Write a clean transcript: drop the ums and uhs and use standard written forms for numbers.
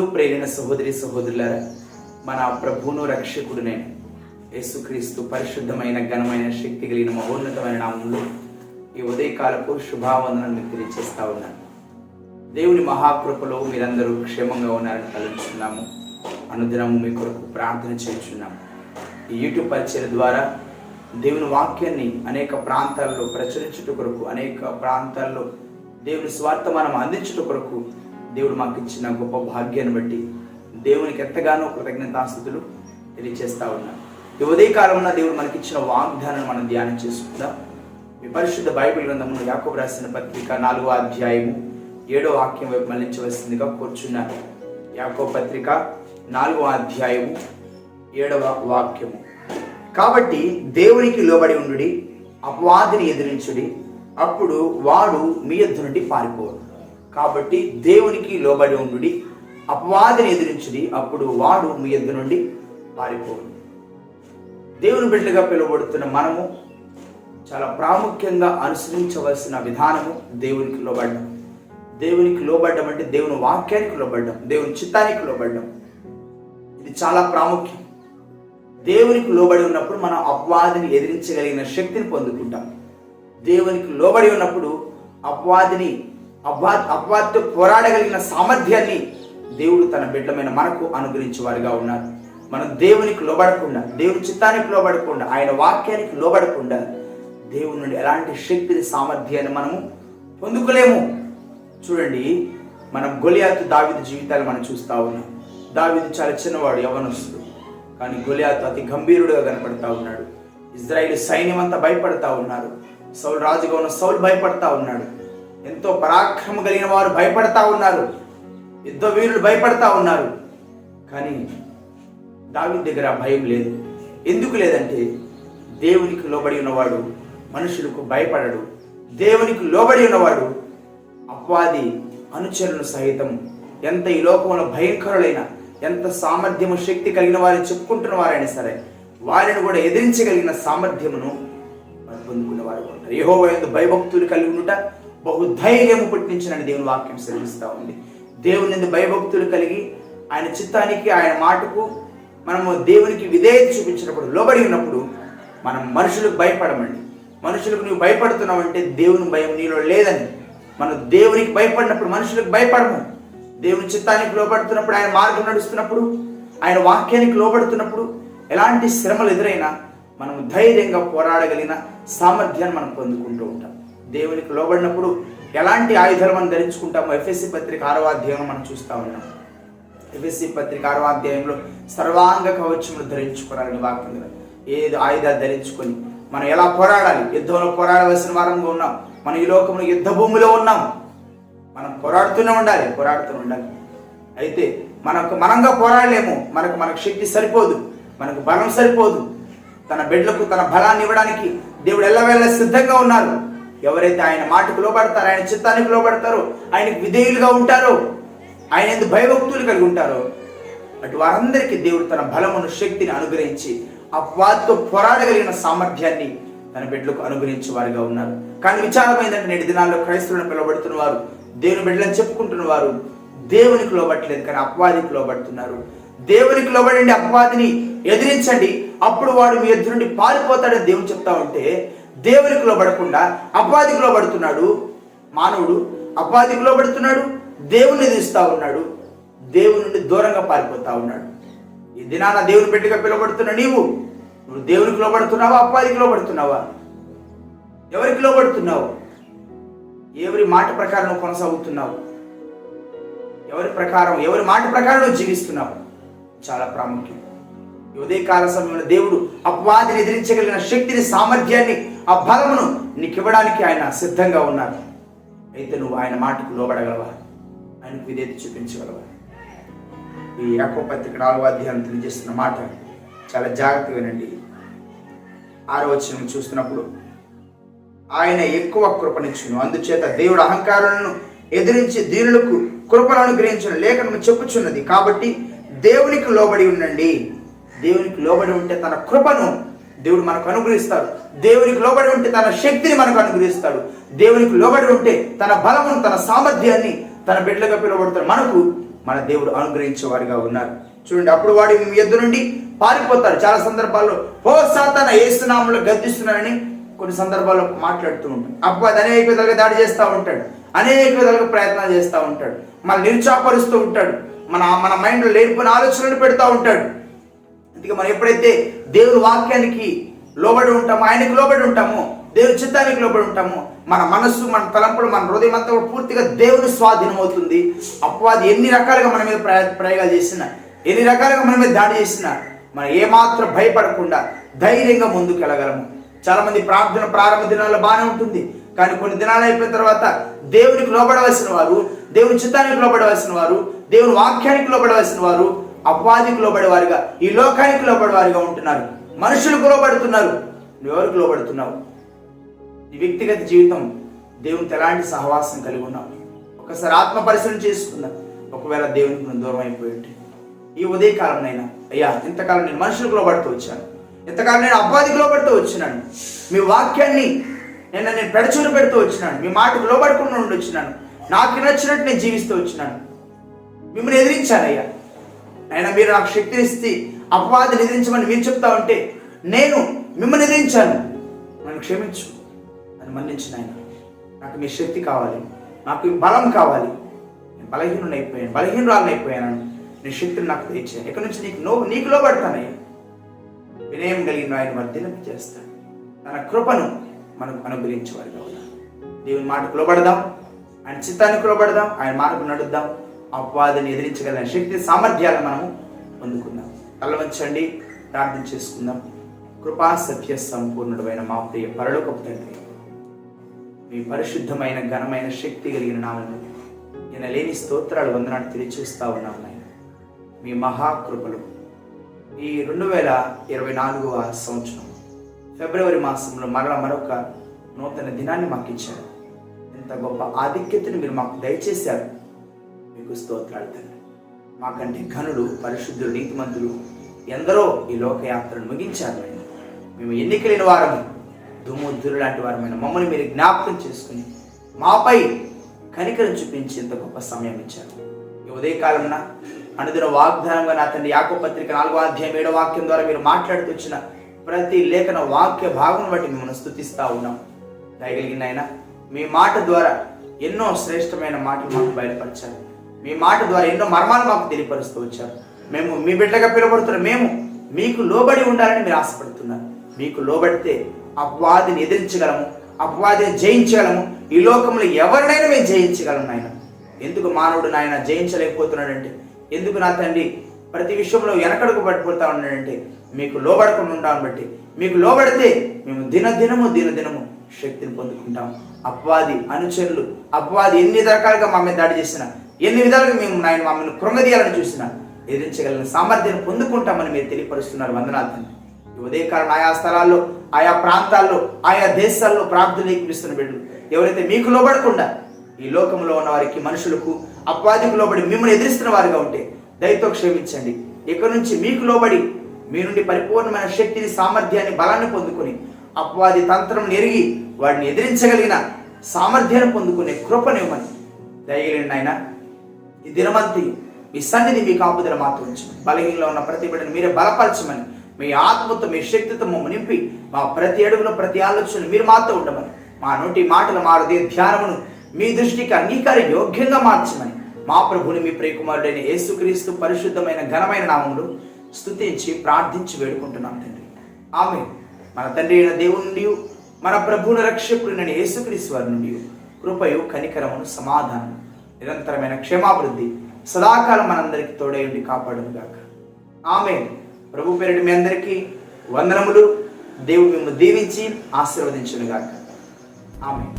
నందు ప్రేరిన సహోదరి సహోదరులారా, మన ప్రభువును రక్షకుడునైన యేసుక్రీస్తు పరిశుద్ధమైన ఘనమైన శక్తి కలిగిన మహోన్నతమైన నామంలో ఈ ఉదయకాలపు శుభావందనాన్ని తెలియజేస్తా ఉన్నాను. దేవుని మహాకృపలో మీరందరూ క్షేమంగా ఉన్నారని తలంచున్నాము. అనుదినము మీ కొరకు ప్రార్థన చేస్తున్నాము. ఈ యూట్యూబ్ పరిచయం ద్వారా దేవుని వాక్యాన్ని అనేక ప్రాంతాల్లో ప్రచురించుట కొరకు, అనేక ప్రాంతాల్లో దేవుని స్వార్థమానం అందించుట కొరకు దేవుడు మాకు ఇచ్చిన గొప్ప భాగ్యాన్ని బట్టి దేవునికి ఎంతగానో కృతజ్ఞతాస్తుతులు తెలియజేస్తా ఉన్నాం. ఈ ఉదయకాలంలో దేవుడు మనకిచ్చిన వాగ్దానాన్ని మనం ధ్యానం చేసుకుందాం. మీ పరిశుద్ధ బైబిల్ గ్రంథమును యాకోబు రాసిన పత్రిక 4వ అధ్యాయము 7వ వాక్యం వైపు మళ్లించవలసిందిగా కోరుచున్నారు. యాకోబు పత్రిక 4వ అధ్యాయము 7వ వాక్యము. కాబట్టి దేవునికి లోబడి ఉండుడి, అపవాదిని ఎదిరించుడి, అప్పుడు వాడు మీ యొద్ద నుండి పారిపోడు. కాబట్టి దేవునికి లోబడి ఉండుడి, అపవాదిని ఎదిరించుడి, అప్పుడు వాడు మీ యొద్ద నుండి పారిపోడు. దేవుని బిడ్డలుగా పిలువబడుతున్న మనము చాలా ప్రాముఖ్యంగా అనుసరించవలసిన విధానము దేవునికి లోబడ్డం. దేవునికి లోబడ్డం అంటే దేవుని వాక్యానికి లోబడ్డం, దేవుని చిత్తానికి లోబడ్డం. ఇది చాలా ప్రాముఖ్యం. దేవునికి లోబడి ఉన్నప్పుడు మనం అపవాదిని ఎదిరించగలిగిన శక్తిని పొందుకుంటాం. దేవునికి లోబడి ఉన్నప్పుడు అపవాదితో పోరాడగలిగిన సామర్థ్యాన్ని దేవుడు తన బిడ్డలమైన మనకు అనుగ్రహించేవారుగా ఉన్నారు. మనం దేవునికి లోబడకుండా, దేవుని చిత్తానికి లోబడకుండా, ఆయన వాక్యానికి లోబడకుండా దేవుని నుండి ఎలాంటి శక్తిని, సామర్థ్యాన్ని మనము పొందుకోలేము. చూడండి, మనం గొలియాతు దావీదు జీవితాలు మనం చూస్తూ ఉన్నాం. దావీదు చాలా చిన్నవాడు, యవ్వనస్తుడు. కానీ గొలియాతు అతి గంభీరుడుగా కనపడతా ఉన్నాడు. ఇజ్రాయేలు సైన్యం అంతా భయపడతా ఉన్నారు. సౌలు రాజుగా ఉన్న సౌలు భయపడతా ఉన్నాడు. ఎంతో పరాక్రమ కలిగిన వారు భయపడతా ఉన్నారు. యుద్ధ వీరులు భయపడతా ఉన్నారు. కానీ దావీదు దగ్గర భయం లేదు. ఎందుకు లేదంటే దేవునికి లోబడి ఉన్నవాడు మనుషులకు భయపడడు. దేవునికి లోబడి ఉన్నవాడు అపవాది అనుచరులను సహితం ఎంత ఈ లోకంలో భయంకరులైన, ఎంత సామర్థ్యము, శక్తి కలిగిన వారిని చెప్పుకుంటున్న వారైనా సరే వారిని కూడా ఎదిరించగలిగిన సామర్థ్యమును పొందుకున్న వారు ఉంటారు. యెహోవా యందు భయభక్తులు కలిగి ఉండుట బహుధైర్యము పుట్టించినని దేవుని వాక్యం సెలవిస్తూ ఉంది. దేవుని యందు భయభక్తులు కలిగి ఆయన చిత్తానికి, ఆయన మాటకు మనము దేవునికి విధేయత చూపించినప్పుడు, లోబడి ఉన్నప్పుడు మనం మనుషులకు భయపడమండి. మనుషులకు నువ్వు భయపడుతున్నావు అంటే దేవుని భయం నీలో లేదని. మనం దేవునికి భయపడినప్పుడు మనుషులకు భయపడము. దేవుని చిత్తానికి లోబడుతున్నప్పుడు, ఆయన మార్గం నడుస్తున్నప్పుడు, ఆయన వాక్యానికి లోబడుతున్నప్పుడు ఎలాంటి శ్రమలు ఎదురైనా మనం ధైర్యంగా పోరాడగలిగిన సామర్థ్యాన్ని మనం పొందుకుంటూ ఉంటాం. దేవునికి లోబడినప్పుడు ఎలాంటి ఆయుధాలు మనం ధరించుకుంటామో ఎఫెసీ పత్రిక 6వ అధ్యాయంలో మనం చూస్తూ ఉన్నాం. ఎఫెసీ పత్రిక 6వ అధ్యాయంలో సర్వాంగ కవచములు ధరించుకోవాలని వాక్యం. ఏది ఆయుధాలు ధరించుకొని మనం ఎలా పోరాడాలి, యుద్ధంలో పోరాడవలసిన వారంగా ఉన్నాం. మనం ఈ లోకంలో యుద్ధ భూమిలో ఉన్నాం. మనం పోరాడుతూనే ఉండాలి. అయితే మనంగా పోరాడలేము. మనకు శక్తి సరిపోదు, మనకు బలం సరిపోదు. తన బిడ్డలకు తన బలాన్ని ఇవ్వడానికి దేవుడు ఎల్లవేళ సిద్ధంగా ఉన్నారు. ఎవరైతే ఆయన మాటకు లోబడతారో, ఆయన చిత్తానికి లోబడతారో, ఆయనకు విధేయులుగా ఉంటారో, ఆయన ఎందుకు భయభక్తులు కలిగి ఉంటారో అటు వారందరికీ దేవుడు తన బలమును, శక్తిని అనుగ్రహించి అపవాదితో పోరాడగలిగిన సామర్థ్యాన్ని తన బిడ్డలకు అనుగ్రహించే వారుగా ఉన్నారు. కానీ విచారమైందంటే నేటి దినాల్లో క్రైస్తవులను పిలువబడుతున్న వారు, దేవుని బిడ్డలను చెప్పుకుంటున్న వారు దేవునికి లోబట్టలేదు, కానీ అపవాదికి లోబడుతున్నారు. దేవునికి లోబడండి, అపవాదిని ఎదిరించండి, అప్పుడు వాడు మీ ఎదురు నుండి పారిపోతాడని దేవుడు చెప్తా ఉంటే, దేవునికి లోబడకుండా అపవాదికి లోబడుతున్నాడు. మానవుడు అపవాదికి లోబడుతున్నాడు, దేవుని ఎదిరిస్తూ ఉన్నాడు, దేవుని నుండి దూరంగా పారిపోతా ఉన్నాడు. ఈ దినాన దేవుని బిడ్డగా పిలువబడుతున్న నువ్వు దేవునికి లోబడుతున్నావా, అపవాదికి లోబడుతున్నావా? ఎవరికి లోబడుతున్నావు? ఎవరి మాట ప్రకారం నువ్వు కొనసాగుతున్నావు? ఎవరి మాట ప్రకారం నువ్వు జీవిస్తున్నావు? చాలా ప్రాముఖ్యం. ఈ ఉదయకాల సమయంలో దేవుడు అపవాదిని ఎదిరించగలిగిన శక్తిని, సామర్థ్యాన్ని, ఆ బలమును నీకు ఇవ్వడానికి ఆయన సిద్ధంగా ఉన్నారు. అయితే నువ్వు ఆయన మాటకు లోబడగలవా? ఆయనకు విధేయత చూపించగలవా? ఈ యాకోబు పత్రిక 4వ అధ్యాయం తెలియజేస్తున్న మాట చాలా జాగ్రత్తగా వినండి. 6వ వచనం చూస్తున్నప్పుడు, ఆయన ఎక్కువ కృపనిచ్చును, అందుచేత దేవుడు అహంకారులను ఎదిరించి దీనులకు కృపను అనుగ్రహించును లేఖనము చెప్పుచున్నది. కాబట్టి దేవునికి లోబడి ఉండండి. దేవునికి లోబడి ఉంటే తన కృపను దేవుడు మనకు అనుగ్రహిస్తాడు. దేవునికి లోబడి ఉంటే తన శక్తిని మనకు అనుగ్రహిస్తాడు. దేవునికి లోబడి ఉంటే తన బలమును, తన సామర్థ్యాన్ని తన బిడ్డలుగా పిలువబడతాడు మనకు మన దేవుడు అనుగ్రహించేవారుగా ఉన్నారు. చూడండి, అప్పుడు వాడు మీ ఎద్దు నుండి పారిపోతారు. చాలా సందర్భాల్లో ఓ సాతానా యేసు నామములో గద్దిస్తున్నారని కొన్ని సందర్భాల్లో మాట్లాడుతూ ఉంటాడు. అప్పుడు అది అనేక విధాలుగా దాడి చేస్తూ ఉంటాడు, అనేక విధాలుగా ప్రయత్నాలు చేస్తూ ఉంటాడు, మన నిరుత్సాహపరుస్తూ ఉంటాడు, మన మైండ్లో లేనిపోయిన ఆలోచనలు పెడతా ఉంటాడు. అందుకే మనం ఎప్పుడైతే దేవుని వాక్యానికి లోబడి ఉంటామో, ఆయనకు లోబడి ఉంటామో, దేవుని చిత్తానికి లోబడి ఉంటామో, మన మనస్సు, మన తలంపులు, మన హృదయం అంతా పూర్తిగా దేవుని స్వాధీనం అవుతుంది. అపవాది ఎన్ని రకాలుగా మన మీద ప్రయోగాలు చేసినా, ఎన్ని రకాలుగా మన మీద దాడి చేసినా మనం ఏమాత్రం భయపడకుండా ధైర్యంగా ముందుకు వెళ్ళగలము. చాలా మంది ప్రార్థన ప్రారంభ దినాల్లో బాగానే ఉంటుంది, కానీ కొన్ని దినాలు అయిపోయిన తర్వాత దేవునికి లోబడవలసిన వారు, దేవుని చిత్తానికి లోబడవలసిన వారు, దేవుని వాక్యానికి లోబడవలసిన వారు అపవాదికి లోబడేవారుగా, ఈ లోకానికి లోబడేవారుగా ఉంటున్నారు. మనుషులకు లోబడుతున్నారు. నువ్వు ఎవరికి లోబడుతున్నావు? నీ వ్యక్తిగత జీవితం దేవునితో ఎలాంటి సహవాసం కలిగి ఉన్నావు? ఒకసారి ఆత్మ పరిశీలన చేసుకుందాం. ఒకవేళ దేవునికి నువ్వు దూరం అయిపోయి ఉంటే ఈ ఉదయకాలంనైనా, అయ్యా ఇంతకాలం నేను మనుషులకు లోబడుతూ వచ్చాను, ఇంతకాలం నేను అపవాదికి లోబడుతూ వచ్చినాను, మీ వాక్యాన్ని నేను పెడచూరు పెడుతూ వచ్చినాను, మీ మాటకు లోబడకుండా ఉండి వచ్చినాను, నాకు నచ్చినట్టు నేను జీవిస్తూ వచ్చినాను, మిమ్మల్ని ఎదిరించానయ్యా, అయినా మీరు నాకు శక్తిని ఇస్తే అపవాదిని ఎదిరించమని మీరు చెప్తా ఉంటే నేను మిమ్మల్ని ఎదిరించాను, నన్ను క్షమించు, నన్ను మన్నించిన ఆయన, నాకు మీ శక్తి కావాలి, నాకు ఈ బలం కావాలి, నేను బలహీనురాలను అయిపోయాను, నీ శక్తిని నాకు తెచ్చాను, ఇక్కడ నుంచి నీకు లోబడతానయ్యా. వినయం కలిగిన ఆయన వర్ధనం చేస్తాడు. తన కృపను మనకు అనుగ్రహించేవారుగా ఉన్నారు. దేవుని మాటకు లోబడదాం, ఆయన చిత్తానికి లోబడదాం, ఆయన మాటకు నడుద్దాం. అపవాదిని ఎదిరించగలిగిన శక్తి సామర్థ్యాలను మనము పొందుకుందాం. తల వంచండి, ప్రార్థన చేసుకుందాం. కృపా సత్య సంపూర్ణుడైన మా ప్రియ పరలోకపు తండ్రి, మీ పరిశుద్ధమైన ఘనమైన శక్తి కలిగిన నామమును నేను లేని స్తోత్రాలు వందనాలు తెలియచేస్తా ఉన్నాం. నాయన మీ మహాకృపలు ఈ 2024వ సంవత్సరం ఫిబ్రవరి మాసంలో మరొక నూతన దినాన్ని మాకు ఇచ్చారు. ఎంత గొప్ప ఆధిక్యతను మీరు మాకు దయచేశారు. మీకు స్తోత్రాలు తండ్రి. మాకంటే ఘనులు, పరిశుద్ధులు, నీతిమంతులు ఎందరో ఈ లోకయాత్రను ముగించారు. మేము ఎన్నికలేని వారము, దుమ్ముద్దురు లాంటి వారమైన మమ్మల్ని మీరు జ్ఞాపకం చేసుకుని మాపై కనికరం చూపించి ఎంత గొప్ప సమయం ఇచ్చారు. ఈ ఉదయకాలంన అనుదిన వాగ్దానంగా నా తండ్రి యాకోబు పత్రిక 4వ అధ్యాయం 7వ వాక్యం ద్వారా మీరు మాట్లాడుతూ వచ్చిన ప్రతి లేఖన వాక్య భాగం బట్టి మిమ్మల్ని స్తుతిస్తా ఉన్నాం. దయగలిగిన ఆయన మీ మాట ద్వారా ఎన్నో శ్రేష్టమైన మాటలు మాకు బయలుపరిచారు. మీ మాట ద్వారా ఎన్నో మర్మాలు మాకు తెలియపరుస్తూ వచ్చారు. మేము మీ బిడ్డగా పిలువబడుతున్న మేము మీకు లోబడి ఉండాలని మీరు ఆశపడుతున్నారు. మీకు లోబడితే అపవాదిని ఎదిరించగలము, అపవాదిని జయించగలము. ఈ లోకంలో ఎవరినైనా మేము జయించగలం. నాయన ఎందుకు మానవుడు నాయన జయించలేకపోతున్నాడంటే, ఎందుకు నా తండ్రి ప్రతి విషయంలో వెనకడుగు పడిపోతా ఉన్నాడంటే మీకు లోబడకుండా ఉంటామని బట్టి. మీకు లోబడితే మేము దినదినము శక్తిని పొందుకుంటాం. అపవాది అనుచరులు, అపవాది ఎన్ని రకాలుగా మా మీద దాడి చేసినా, ఎన్ని విధాలుగా మేము నాయన మమ్మల్ని కృంగదీయాలని చూసినా ఎదిరించగలిగిన సామర్థ్యాన్ని పొందుకుంటామని మీరు తెలియపరుస్తున్నారు. వందనాలు తండ్రి. ఈ ఉదయకాలం ఆయా స్థలాల్లో, ఆయా ప్రాంతాల్లో, ఆయా దేశాల్లో ప్రార్థన ఏకిపిస్తున్న బిడ్డలు ఎవరైతే మీకు లోబడకుండా ఈ లోకంలో ఉన్న వారికి, మనుషులకు, అపవాదికి లోబడి మిమ్మల్ని ఎదిరిస్తున్న వారిగా ఉంటే దయతో క్షమించండి. ఇక్కడి నుంచి మీకు లోబడి మీ నుండి పరిపూర్ణమైన శక్తిని, సామర్థ్యాన్ని, బలాన్ని పొందుకొని అపవాది తంత్రం ఎరిగి వాడిని ఎదిరించగలిగిన సామర్థ్యాన్ని పొందుకునే కృపనివ్వమని దయగలిగిన ఆయన ఈ దినమంతి మీ సన్నిధి మీ కాపుదల మాతో ఉంచమని, బలహీనలో ఉన్న ప్రతి బిడ్డను మీరే బలపరచమని, మీ ఆత్మతో మీ శక్తితో మమ్మల్ని నింపి మా ప్రతి అడుగులో ప్రతి ఆలోచన మీరు మాతో ఉండమని, మా నోటి మాటలు మా హృదయ ధ్యానమును మీ దృష్టికి అంగీకార యోగ్యంగా మార్చమని మా ప్రభుని మీ ప్రియకుమారుడైన యేసుక్రీస్తు పరిశుద్ధమైన ఘనమైన నామములో స్తుతించి ప్రార్థించి వేడుకుంటున్నాం తండ్రి. ఆమేన్. మన తండ్రి అయిన దేవుని నుండి, మన ప్రభువుని రక్షకుడినైన యేసుక్రీస్తు వారి నుండి కృపయు, కనికరమును, సమాధానం, నిరంతరమైన క్షేమాభివృద్ధి సదాకాలం మనందరికీ తోడై ఉండి కాపాడును గాక. ఆమేన్. ప్రభు పేరిట మీ అందరికీ వందనములు. దేవుడు మిమ్మల్ని దీవించి ఆశీర్వదించును గాక. ఆమేన్.